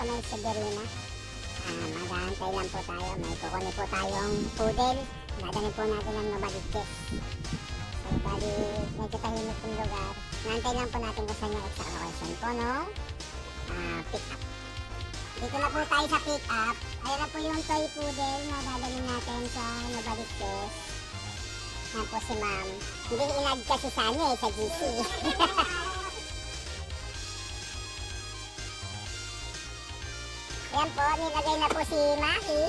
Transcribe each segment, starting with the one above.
sa may Severina. Mag-aantay lang po tayo. May kukunin po tayong poodle. Dadalhin po natin ang Novaliches. So, bali, medyo tahimik yung lugar. Naantay lang po natin kung saan yung exact location po, no? Pick up. Dito na po tayo sa pick up. Ayan na po yung toy poodle na dadalhin natin sa Novaliches. Yan po si ma'am. Hindi inad kasi sa sa GC. Yan po, nilagay na po si Maki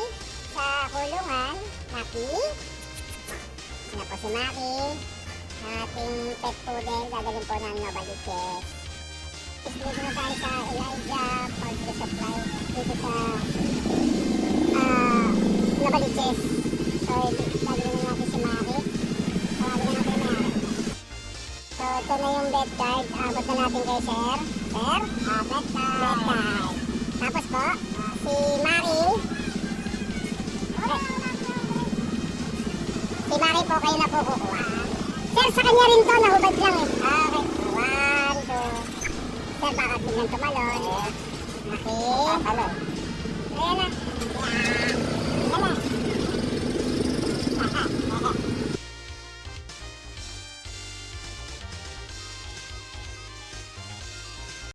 sa kulungan. Maki. Yan na po si Maki. Ang ating pet poodle, dadalhin po ng Novaliches. Dito na tayo sa Elijah Poultry Supply. Dito sa Novaliches. So, dadalhin na natin si Maki. Tawagin na natin na. So, ito na yung bed card. Abot na natin kay Sir. Sir? Bed card. Tapos po, si Mari. Si Mari po kayo na po kukuha. Sir, sa kanya rin to, nahubad lang eh. Okay. 1, 2. Sir, baka biglang tumalon. Okay.